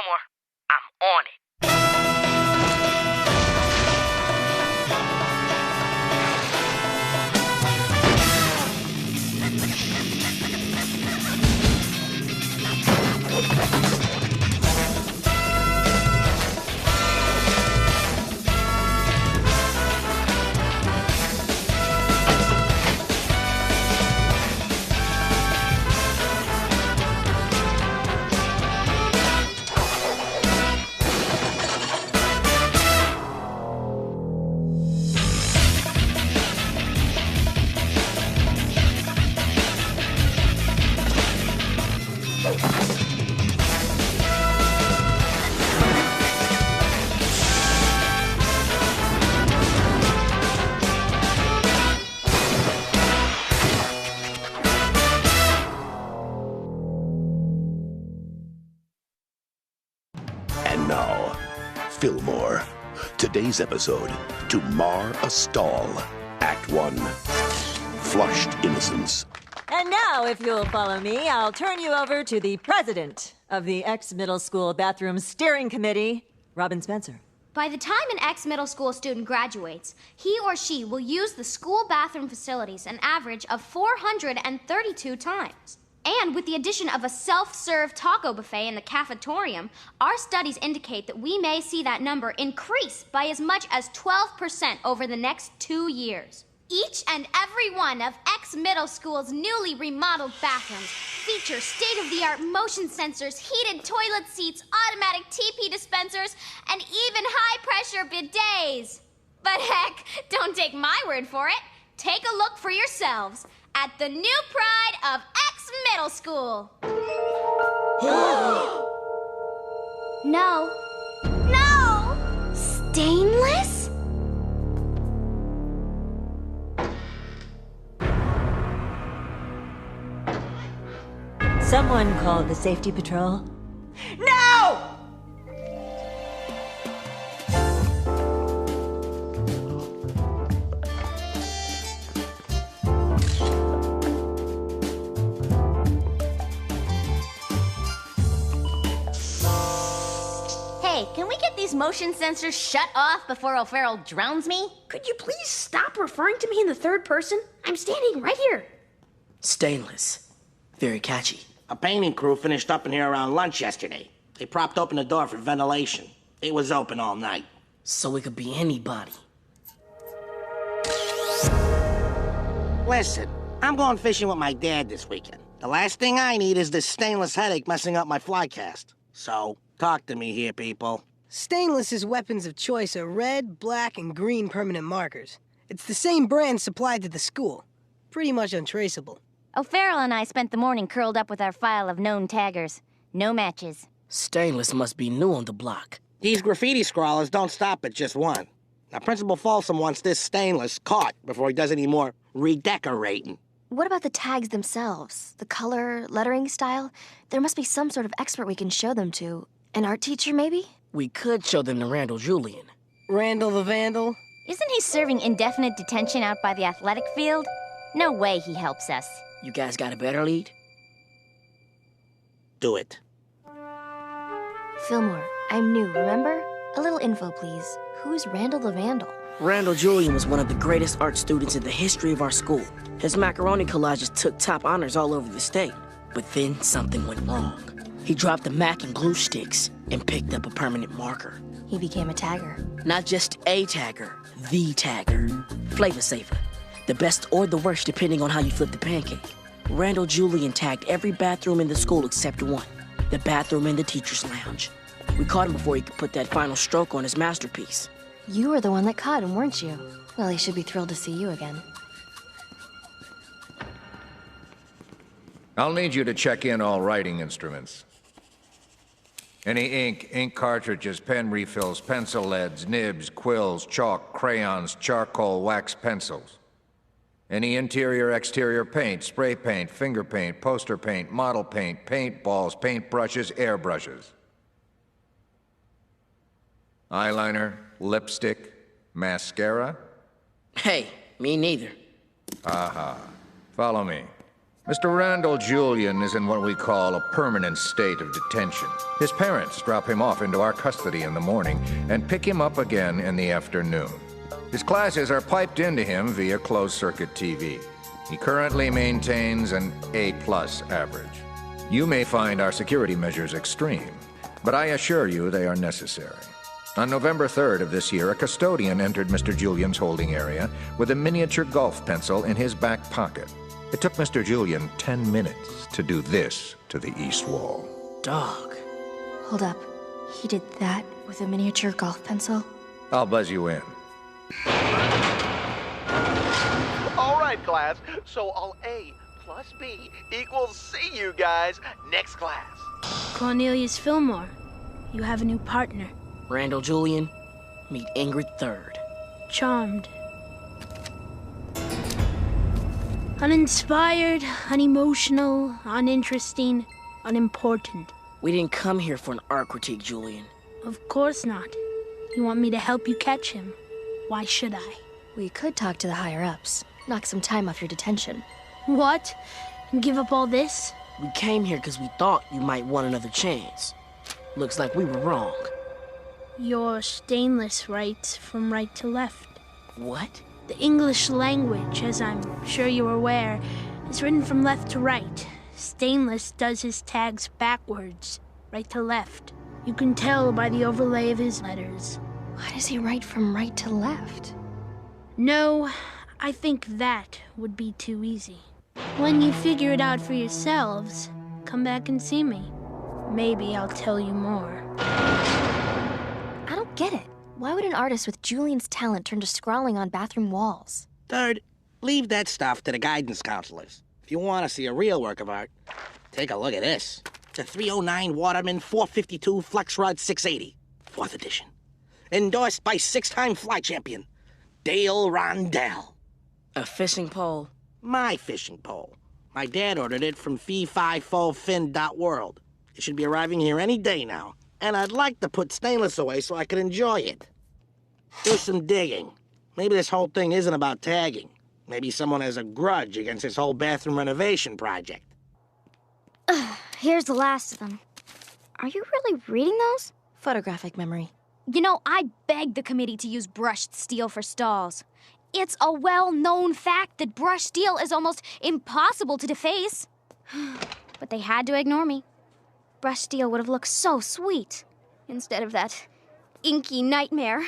Fillmore, I'm on it. And now, Fillmore. Today's episode, To Mar a Stall, Act 1. Flushed Innocence. And now, if you'll follow me, I'll turn you over to the president of the ex-middle school bathroom steering committee, Robin Spencer. By the time an ex-middle school student graduates, he or she will use the school bathroom facilities an average of 432 times. And with the addition of a self-serve taco buffet in the cafetorium, our studies indicate that we may see that number increase by as much as 12% over the next 2 years. Each and every one of ex-middle school's newly remodeled bathrooms feature state-of-the-art motion sensors, heated toilet seats, automatic TP dispensers, and even high-pressure bidets. But heck, don't take my word for it. Take a look for yourselves at the new pride of ex-middle school. No. No! Stainless? Someone called the safety patrol. No! Hey, can we get these motion sensors shut off before O'Farrell drowns me? Could you please stop referring to me in the third person? I'm standing right here. Stainless. Very catchy. A painting crew finished up in here around lunch yesterday. They propped open the door for ventilation. It was open all night. So it could be anybody. Listen, I'm going fishing with my dad this weekend. The last thing I need is this stainless headache messing up my flycast. So, talk to me here, people. Stainless's weapons of choice are red, black, and green permanent markers. It's the same brand supplied to the school. Pretty much untraceable. O'Farrell and I spent the morning curled up with our file of known taggers. No matches. Stainless must be new on the block. These graffiti scrawlers don't stop at just one. Now, Principal Folsom wants this stainless caught before he does any more redecorating. What about the tags themselves? The color, lettering style? There must be some sort of expert we can show them to. An art teacher, maybe? We could show them to Randall Julian. Randall the Vandal? Isn't he serving indefinite detention out by the athletic field? No way he helps us. You guys got a better lead? Do it. Fillmore, I'm new, remember? A little info, please. Who's Randall the Vandal? Randall Julian was one of the greatest art students in the history of our school. His macaroni collages took top honors all over the state. But then something went wrong. He dropped the Mac and glue sticks and picked up a permanent marker. He became a tagger. Not just a tagger, the tagger. Flavor saver. The best or the worst depending on how you flip the pancake. Randall Julian tagged every bathroom in the school except one. The bathroom in the teacher's lounge. We caught him before he could put that final stroke on his masterpiece. You were the one that caught him, weren't you? Well, he should be thrilled to see you again. I'll need you to check in all writing instruments. Any ink cartridges, pen refills, pencil leads, nibs, quills, chalk, crayons, charcoal, wax pencils. Any interior, exterior paint, spray paint, finger paint, poster paint, model paint, paint balls, paint brushes, airbrushes. Eyeliner, lipstick, mascara? Hey, me neither. Aha. Follow me. Mr. Randall Julian is in what we call a permanent state of detention. His parents drop him off into our custody in the morning and pick him up again in the afternoon. His classes are piped into him via closed-circuit TV. He currently maintains an A+ average. You may find our security measures extreme, but I assure you they are necessary. On November 3rd of this year, a custodian entered Mr. Julian's holding area with a miniature golf pencil in his back pocket. It took Mr. Julian 10 minutes to do this to the east wall. Dog. Hold up. He did that with a miniature golf pencil? I'll buzz you in. All right, class. So all A plus B equals C, you guys. Next class. Cornelius Fillmore, you have a new partner. Randall Julian, meet Ingrid Third. Charmed. Uninspired, unemotional, uninteresting, unimportant. We didn't come here for an art critique, Julian. Of course not. You want me to help you catch him. Why should I? We could talk to the higher-ups. Knock some time off your detention. What? And give up all this? We came here because we thought you might want another chance. Looks like we were wrong. Your stainless writes from right to left. What? The English language, as I'm sure you're aware, is written from left to right. Stainless does his tags backwards, right to left. You can tell by the overlay of his letters. Why does he write from right to left? No, I think that would be too easy. When you figure it out for yourselves, come back and see me. Maybe I'll tell you more. I don't get it. Why would an artist with Julian's talent turn to scrawling on bathroom walls? Third, leave that stuff to the guidance counselors. If you want to see a real work of art, take a look at this. It's a 309 Waterman 452 Flex Rod 680, 4th edition. Endorsed by 6-time fly champion, Dale Rondell. A fishing pole? My fishing pole. My dad ordered it from fee-fi-fo-fin.world. It should be arriving here any day now. And I'd like to put stainless away so I can enjoy it. Do some digging. Maybe this whole thing isn't about tagging. Maybe someone has a grudge against this whole bathroom renovation project. Here's the last of them. Are you really reading those? Photographic memory. You know, I begged the committee to use brushed steel for stalls. It's a well-known fact that brushed steel is almost impossible to deface. But they had to ignore me. Brushed steel would have looked so sweet instead of that inky nightmare.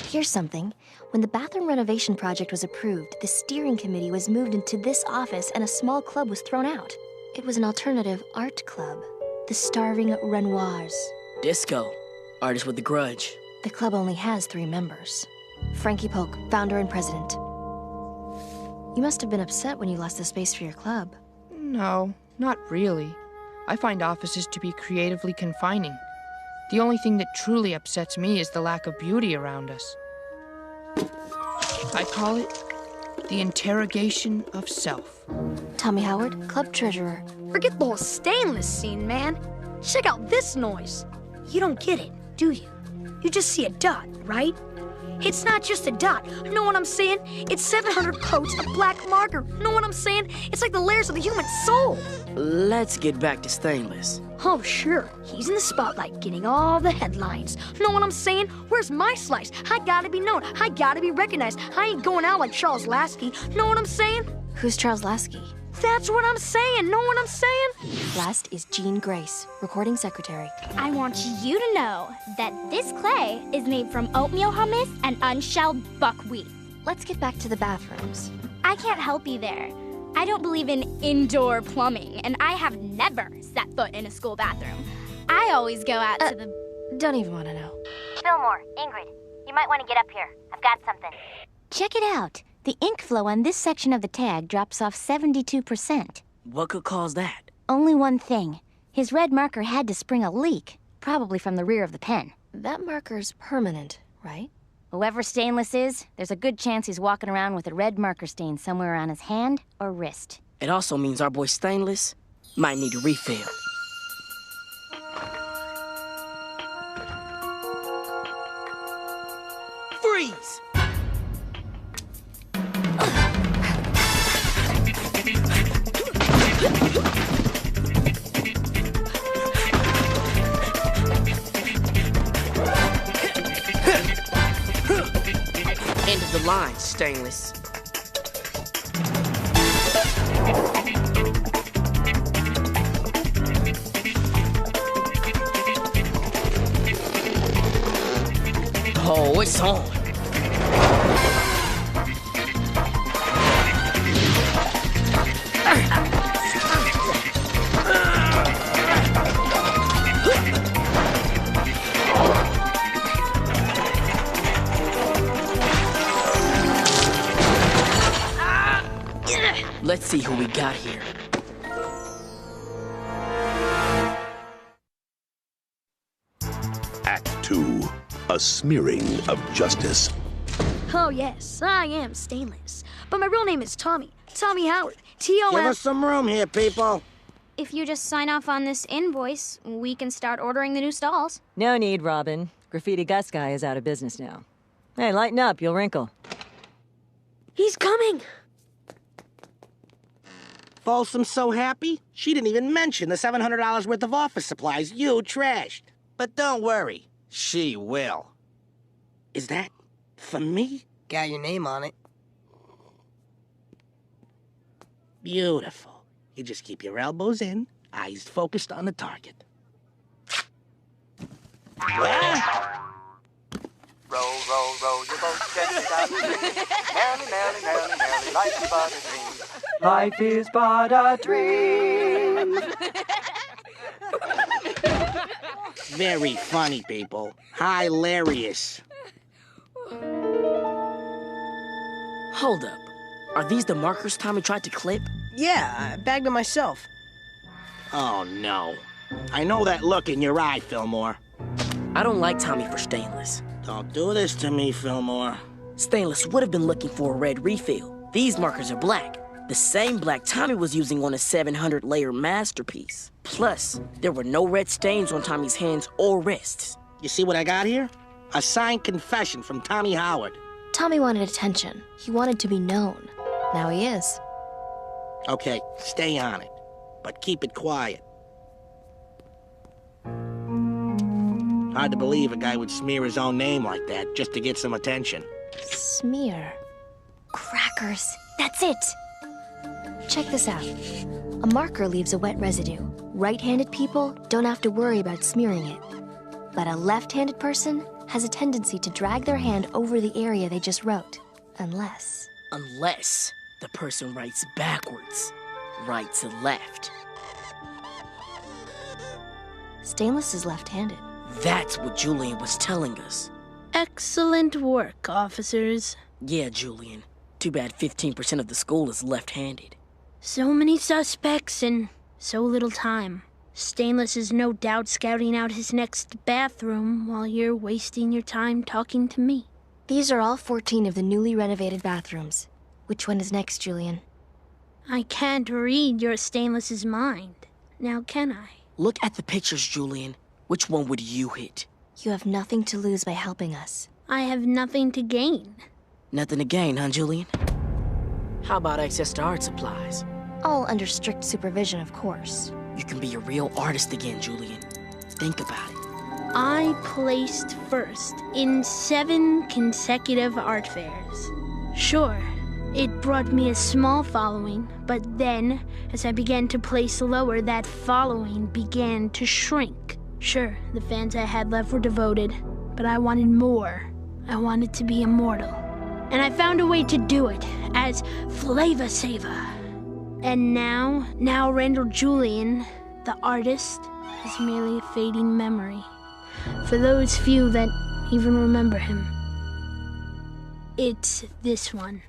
Here's something. When the bathroom renovation project was approved, the steering committee was moved into this office and a small club was thrown out. It was an alternative art club, the Starving Renoirs. Disco. Artist with a grudge. The club only has 3 members. Frankie Polk, founder and president. You must have been upset when you lost the space for your club. No, not really. I find offices to be creatively confining. The only thing that truly upsets me is the lack of beauty around us. I call it the interrogation of self. Tommy Howard, club treasurer. Forget the whole stainless scene, man. Check out this noise. You don't get it, do you? You just see a dot, right? It's not just a dot. Know what I'm saying? It's 700 coats of black marker. Know what I'm saying? It's like the layers of the human soul. Let's get back to stainless. Oh, sure. He's in the spotlight getting all the headlines. Know what I'm saying? Where's my slice? I gotta be known. I gotta be recognized. I ain't going out like Charles Lasky. Know what I'm saying? Who's Charles Lasky? That's what I'm saying. Know what I'm saying? Last is Jean Grace, recording secretary. I want you to know that this clay is made from oatmeal hummus and unshelled buckwheat. Let's get back to the bathrooms. I can't help you there. I don't believe in indoor plumbing, and I have never set foot in a school bathroom. I always go out to the... Don't even want to know. Fillmore, Ingrid, you might want to get up here. I've got something. Check it out. The ink flow on this section of the tag drops off 72%. What could cause that? Only one thing. His red marker had to spring a leak, probably from the rear of the pen. That marker's permanent, right? Whoever Stainless is, there's a good chance he's walking around with a red marker stain somewhere on his hand or wrist. It also means our boy Stainless might need a refill. Freeze! lines, Stainless. Oh, it's on. Let's see who we got here. Act 2. A smearing of justice. Oh, yes, I am Stainless. But my real name is Tommy. Tommy Howard. T-O-M... Give us some room here, people. If you just sign off on this invoice, we can start ordering the new stalls. No need, Robin. Graffiti Gus guy is out of business now. Hey, lighten up, you'll wrinkle. He's coming! Folsom's so happy, she didn't even mention the $700 worth of office supplies you trashed. But don't worry, she will. Is that for me? Got your name on it. Beautiful. You just keep your elbows in, eyes focused on the target. Roll, roll, roll your boat gently down the stream. Merrily, merrily, merrily, merrily, life is but a dream. Life is but a dream. Very funny, people. Hilarious. Hold up. Are these the markers Tommy tried to clip? Yeah, I bagged them myself. Oh, no. I know that look in your eye, Fillmore. I don't like Tommy for Stainless. Don't do this to me, Fillmore. Stainless would have been looking for a red refill. These markers are black. The same black Tommy was using on his 700-layer masterpiece. Plus, there were no red stains on Tommy's hands or wrists. You see what I got here? A signed confession from Tommy Howard. Tommy wanted attention. He wanted to be known. Now he is. Okay, stay on it, but keep it quiet. Hard to believe a guy would smear his own name like that just to get some attention. Smear. Crackers. That's it. Check this out. A marker leaves a wet residue. Right-handed people don't have to worry about smearing it. But a left-handed person has a tendency to drag their hand over the area they just wrote. Unless the person writes backwards, right to left. Stainless is left-handed. That's what Julian was telling us. Excellent work, officers. Yeah, Julian. Too bad 15% of the school is left-handed. So many suspects and so little time. Stainless is no doubt scouting out his next bathroom while you're wasting your time talking to me. These are all 14 of the newly renovated bathrooms. Which one is next, Julian? I can't read your Stainless's mind. Now can I? Look at the pictures, Julian. Which one would you hit? You have nothing to lose by helping us. I have nothing to gain. Nothing to gain, huh, Julian? How about access to art supplies? All under strict supervision, of course. You can be a real artist again, Julian. Think about it. I placed first in 7 consecutive art fairs. Sure, it brought me a small following, but then, as I began to place lower, that following began to shrink. Sure, the fans I had left were devoted, but I wanted more. I wanted to be immortal. And I found a way to do it, as Flavor Saver. And now Randall Julian, the artist, is merely a fading memory. For those few that even remember him. It's this one.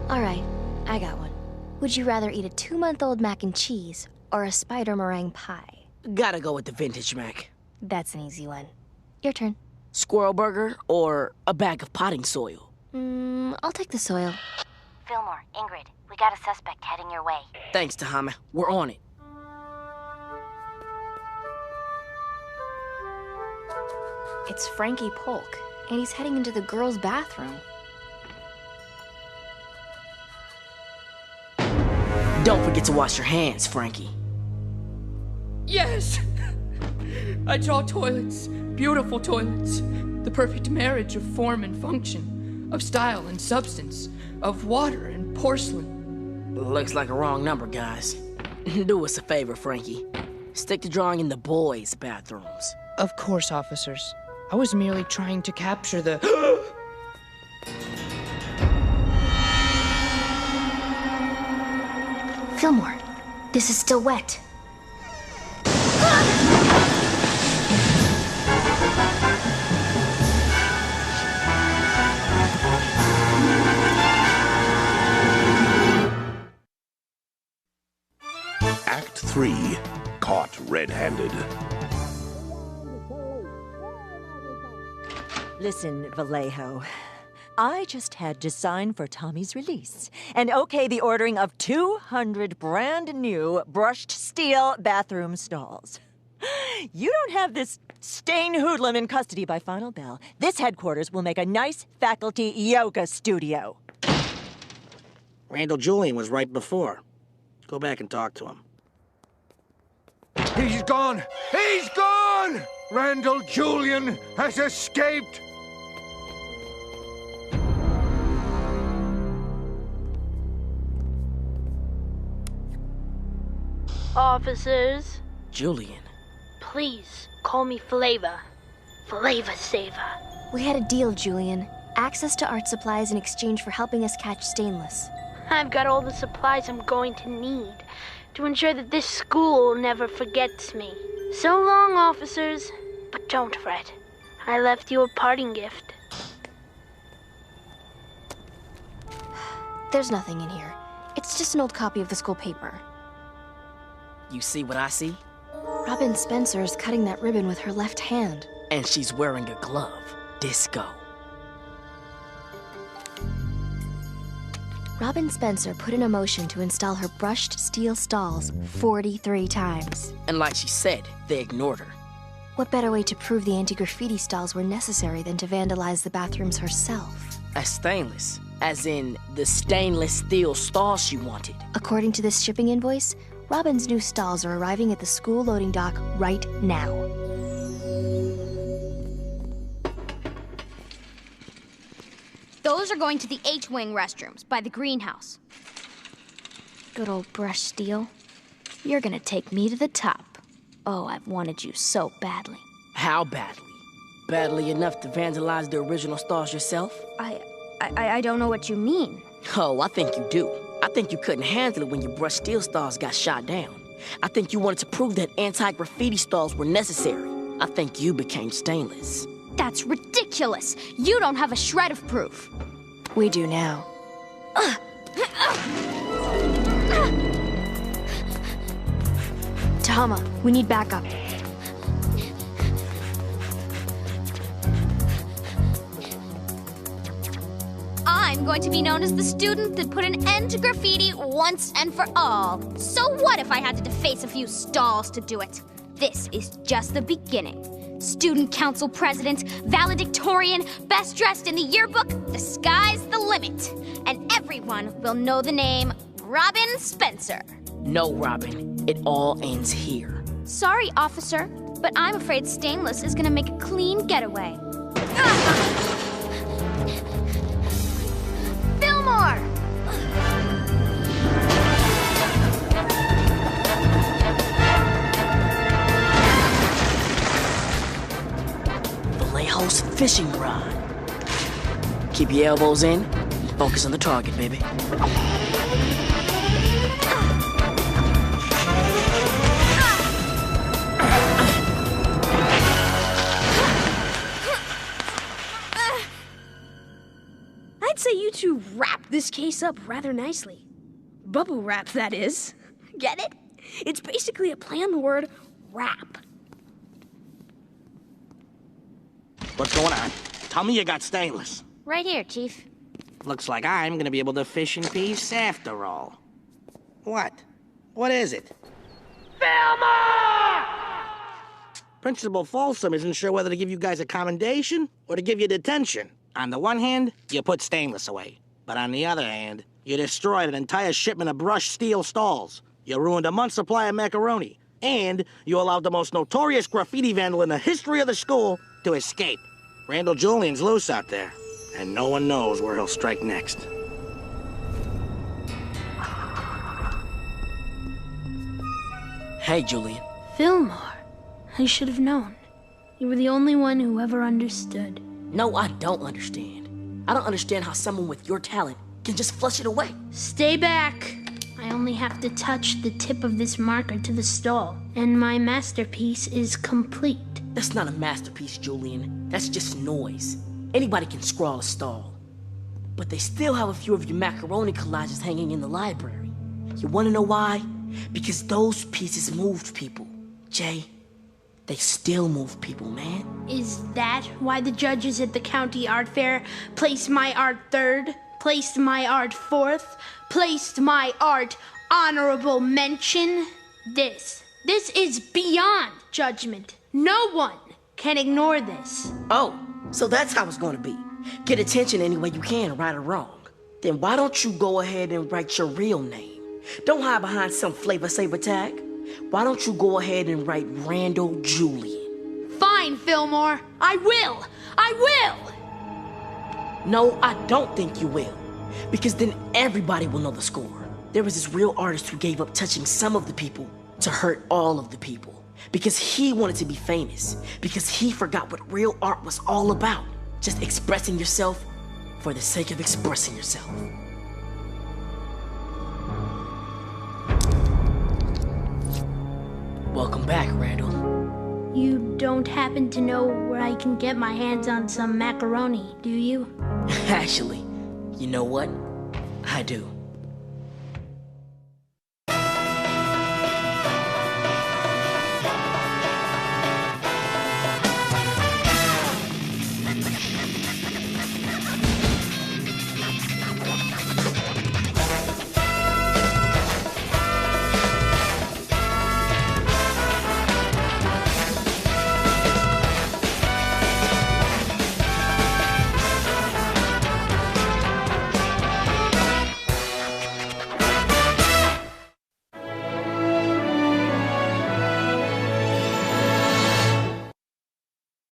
All right, I got one. Would you rather eat a 2-month-old mac and cheese or a spider meringue pie? Gotta go with the vintage mac. That's an easy one. Your turn. Squirrel burger or a bag of potting soil? I'll take the soil. Fillmore, Ingrid, we got a suspect heading your way. Thanks, Tahama. We're on it. It's Frankie Polk, and he's heading into the girls' bathroom. Don't forget to wash your hands, Frankie. Yes! I draw toilets, beautiful toilets. The perfect marriage of form and function, of style and substance, of water and porcelain. Looks like a wrong number, guys. Do us a favor, Frankie. Stick to drawing in the boys' bathrooms. Of course, officers. I was merely trying to capture the... Fillmore, this is still wet. Act 3. Caught red-handed. Listen, Vallejo. I just had to sign for Tommy's release and okay the ordering of 200 brand new brushed steel bathroom stalls. You don't have this stain hoodlum in custody by final bell. This headquarters will make a nice faculty yoga studio. Randall Julian was right before. Go back and talk to him. He's gone! He's gone! Randall Julian has escaped! Officers, Julian. please call me Flavor. Flavor Saver. We had a deal, Julian. Access to art supplies in exchange for helping us catch Stainless. I've got all the supplies I'm going to need to ensure that this school never forgets me. So long, officers, but don't fret. I left you a parting gift. There's nothing in here. It's just an old copy of the school paper. You see what I see? Robin Spencer is cutting that ribbon with her left hand. And she's wearing a glove. Disco. Robin Spencer put in a motion to install her brushed steel stalls 43 times. And like she said, they ignored her. What better way to prove the anti-graffiti stalls were necessary than to vandalize the bathrooms herself? As stainless. As in the stainless steel stalls she wanted. According to this shipping invoice, Robin's new stalls are arriving at the school loading dock right now. Those are going to the H-wing restrooms by the greenhouse. Good old brushed steel. You're gonna take me to the top. Oh, I've wanted you so badly. How badly? Badly enough to vandalize the original stalls yourself? I don't know what you mean. Oh, I think you do. I think you couldn't handle it when your brushed steel stalls got shot down. I think you wanted to prove that anti-graffiti stalls were necessary. I think you became stainless. That's ridiculous. You don't have a shred of proof. We do now. Tahama, we need backup. I'm going to be known as the student that put an end to graffiti once and for all. So what if I had to deface a few stalls to do it? This is just the beginning. Student council president, valedictorian, best dressed in the yearbook, the sky's the limit. And everyone will know the name Robin Spencer. No, Robin. It all ends here. Sorry, officer, but I'm afraid Stainless is gonna make a clean getaway. Fillmore! Vallejo's fishing rod. Keep your elbows in. Focus on the target, baby. I'd say you two wrap this case up rather nicely. Bubble wrap, that is. Get it? It's basically a play on the word wrap. What's going on? Tell me you got Stainless. Right here, Chief. Looks like I'm gonna be able to fish in peace after all. What? What is it? Fillmore! Principal Folsom isn't sure whether to give you guys a commendation or to give you detention. On the one hand, you put Stainless away. But on the other hand, You destroyed an entire shipment of brushed steel stalls. You ruined a month's supply of macaroni. And you allowed the most notorious graffiti vandal in the history of the school to escape. Randall Julian's loose out there, and no one knows where he'll strike next. Hey, Julian. Fillmore. I should have known. You were the only one who ever understood. No, I don't understand. I don't understand how someone with your talent can just flush it away. Stay back. I only have to touch the tip of this marker to the stall, and my masterpiece is complete. That's not a masterpiece, Julian. That's just noise. Anybody can scrawl a stall. But they still have a few of your macaroni collages hanging in the library. You wanna know why? Because those pieces moved people. Jay, they still move people, man. Is that why the judges at the county art fair placed my art third, placed my art fourth, placed my art honorable mention? This is beyond judgment. No one can ignore this. Oh, so that's how it's gonna be. Get attention any way you can, right or wrong. Then why don't you go ahead and write your real name? Don't hide behind some Flavor Saver tag. Why don't you go ahead and write Randall Julian? Fine, Fillmore. I will. No, I don't think you will. Because then everybody will know the score. There was this real artist who gave up touching some of the people to hurt all of the people. Because he wanted to be famous. Because he forgot what real art was all about. Just expressing yourself for the sake of expressing yourself. Welcome back, Randall. You don't happen to know where I can get my hands on some macaroni, do you? Actually, you know what? I do.